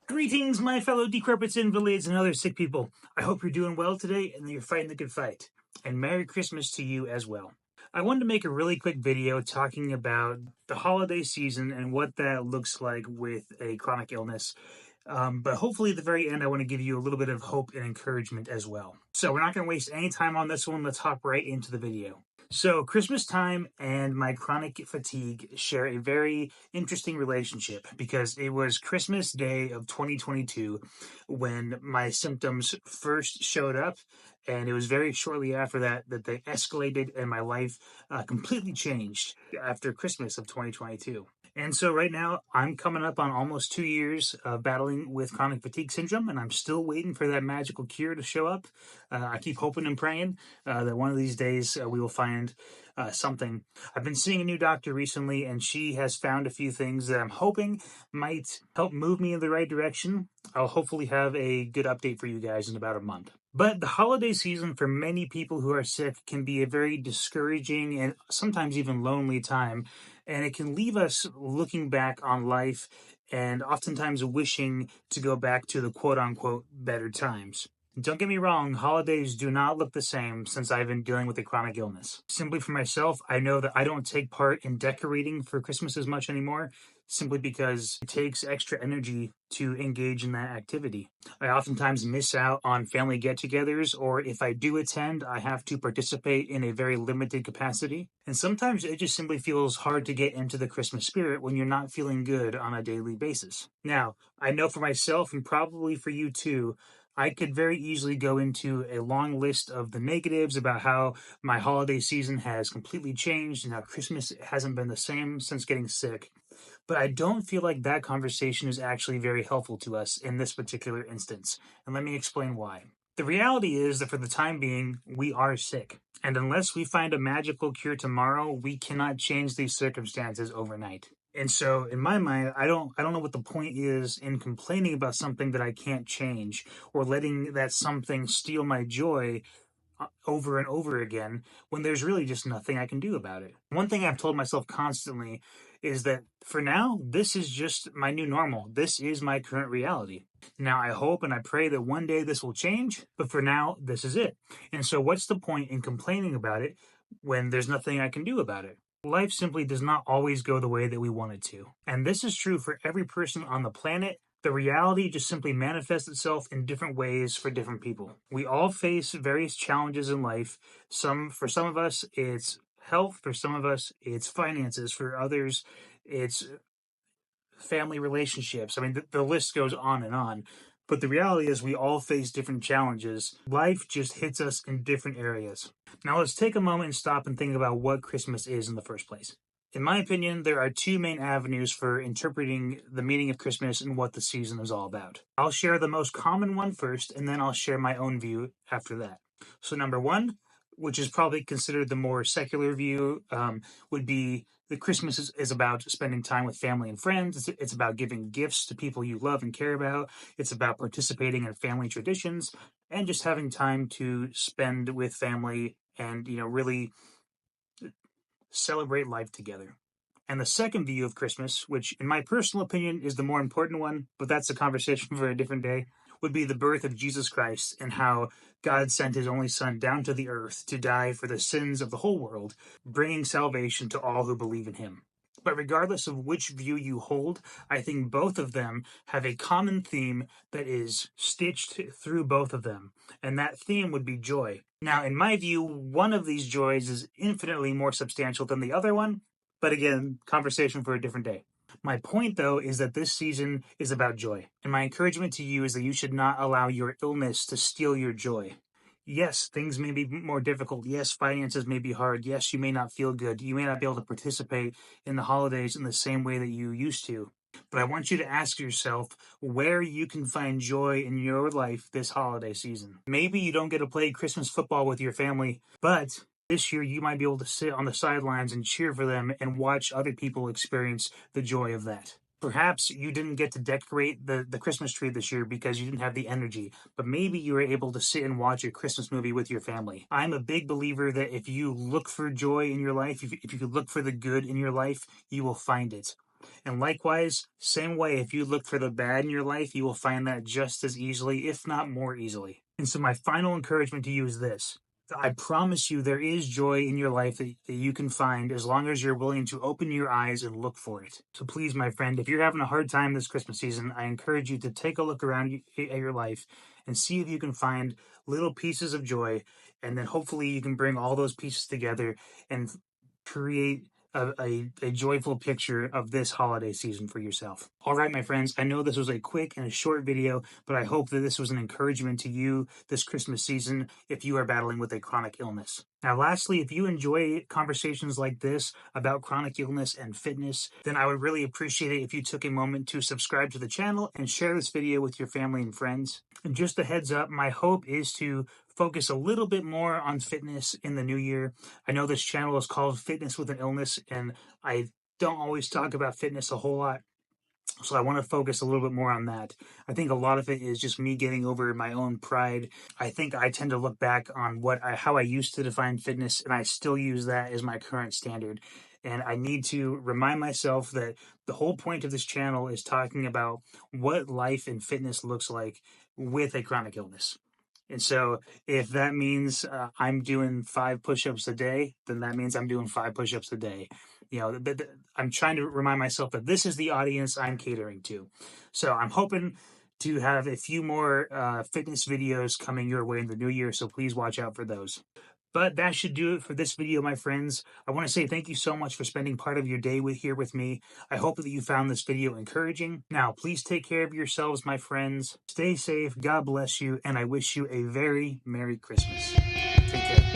Greetings, my fellow decrepit invalids and other sick people. I hope you're doing well today and that you're fighting the good fight. And Merry Christmas to you as well. I wanted to make a really quick video talking about the holiday season and what that looks like with a chronic illness. But hopefully at the very end, I want to give you a little bit of hope and encouragement as well. So we're not going to waste any time on this one. Let's hop right into the video. So Christmas time and my chronic fatigue share a very interesting relationship because it was Christmas Day of 2022 when my symptoms first showed up, and it was very shortly after that they escalated and my life completely changed after Christmas of 2022. And so right now, I'm coming up on almost 2 years of battling with chronic fatigue syndrome, and I'm still waiting for that magical cure to show up. I keep hoping and praying that one of these days we will find something. I've been seeing a new doctor recently, and she has found a few things that I'm hoping might help move me in the right direction. I'll hopefully have a good update for you guys in about a month. But the holiday season for many people who are sick can be a very discouraging and sometimes even lonely time, and it can leave us looking back on life and oftentimes wishing to go back to the quote-unquote better times. Don't get me wrong, holidays do not look the same since I've been dealing with a chronic illness. Simply for myself, I know that I don't take part in decorating for Christmas as much anymore, simply because it takes extra energy to engage in that activity. I oftentimes miss out on family get-togethers, or if I do attend, I have to participate in a very limited capacity. And sometimes it just simply feels hard to get into the Christmas spirit when you're not feeling good on a daily basis. Now, I know for myself, and probably for you too, I could very easily go into a long list of the negatives about how my holiday season has completely changed and how Christmas hasn't been the same since getting sick. But I don't feel like that conversation is actually very helpful to us in this particular instance. And let me explain why. The reality is that for the time being, we are sick. And unless we find a magical cure tomorrow, we cannot change these circumstances overnight. And so in my mind, I don't know what the point is in complaining about something that I can't change, or letting that something steal my joy over and over again when there's really just nothing I can do about it. One thing I've told myself constantly is that for now, this is just my new normal. This is my current reality. Now, I hope and I pray that one day this will change, but for now, this is it. And so what's the point in complaining about it when there's nothing I can do about it? Life simply does not always go the way that we want it to. And this is true for every person on the planet. The reality just simply manifests itself in different ways for different people. We all face various challenges in life. For some of us, it's health. For some of us, it's finances. For others, it's family relationships. I mean, the list goes on and on. But the reality is we all face different challenges. Life just hits us in different areas. Now let's take a moment and stop and think about what Christmas is in the first place. In my opinion, there are two main avenues for interpreting the meaning of Christmas and what the season is all about. I'll share the most common one first, and then I'll share my own view after that. So number one, which is probably considered the more secular view, would be that Christmas is about spending time with family and friends. It's about giving gifts to people you love and care about. It's about participating in family traditions and just having time to spend with family and, really celebrate life together. And the second view of Christmas, which in my personal opinion is the more important one, but that's a conversation for a different day, would be the birth of Jesus Christ and how God sent his only son down to the earth to die for the sins of the whole world, bringing salvation to all who believe in him. But regardless of which view you hold, I think both of them have a common theme that is stitched through both of them, and that theme would be joy. Now, in my view, one of these joys is infinitely more substantial than the other one, but again, conversation for a different day. My point, though, is that this season is about joy, and my encouragement to you is that you should not allow your illness to steal your joy. Yes, things may be more difficult. Yes, finances may be hard. Yes, you may not feel good. You may not be able to participate in the holidays in the same way that you used to. But I want you to ask yourself where you can find joy in your life this holiday season. Maybe you don't get to play Christmas football with your family, but this year you might be able to sit on the sidelines and cheer for them and watch other people experience the joy of that. Perhaps you didn't get to decorate the Christmas tree this year because you didn't have the energy, but maybe you were able to sit and watch a Christmas movie with your family. I'm a big believer that if you look for joy in your life, if you look for the good in your life, you will find it. And likewise, same way, if you look for the bad in your life, you will find that just as easily, if not more easily. And so my final encouragement to you is this. I promise you there is joy in your life that you can find as long as you're willing to open your eyes and look for it. So please, my friend, if you're having a hard time this Christmas season, I encourage you to take a look around at your life and see if you can find little pieces of joy, and then hopefully you can bring all those pieces together and create a joyful picture of this holiday season for yourself. All right, my friends, I know this was a quick and a short video, but I hope that this was an encouragement to you this Christmas season if you are battling with a chronic illness. Now, lastly, if you enjoy conversations like this about chronic illness and fitness, then I would really appreciate it if you took a moment to subscribe to the channel and share this video with your family and friends. And just a heads up, my hope is to focus a little bit more on fitness in the new year. I know this channel is called Fitness with an Illness, and I don't always talk about fitness a whole lot. So I want to focus a little bit more on that. I think a lot of it is just me getting over my own pride. I think I tend to look back on how I used to define fitness, and I still use that as my current standard. And I need to remind myself that the whole point of this channel is talking about what life and fitness looks like with a chronic illness. And so if that means I'm doing 5 push-ups a day, then that means I'm doing 5 push-ups a day. You know, I'm trying to remind myself that this is the audience I'm catering to. So I'm hoping to have a few more fitness videos coming your way in the new year, so please watch out for those. But that should do it for this video, my friends. I want to say thank you so much for spending part of your day here with me. I hope that you found this video encouraging. Now, please take care of yourselves, my friends. Stay safe, God bless you, and I wish you a very Merry Christmas. Take care.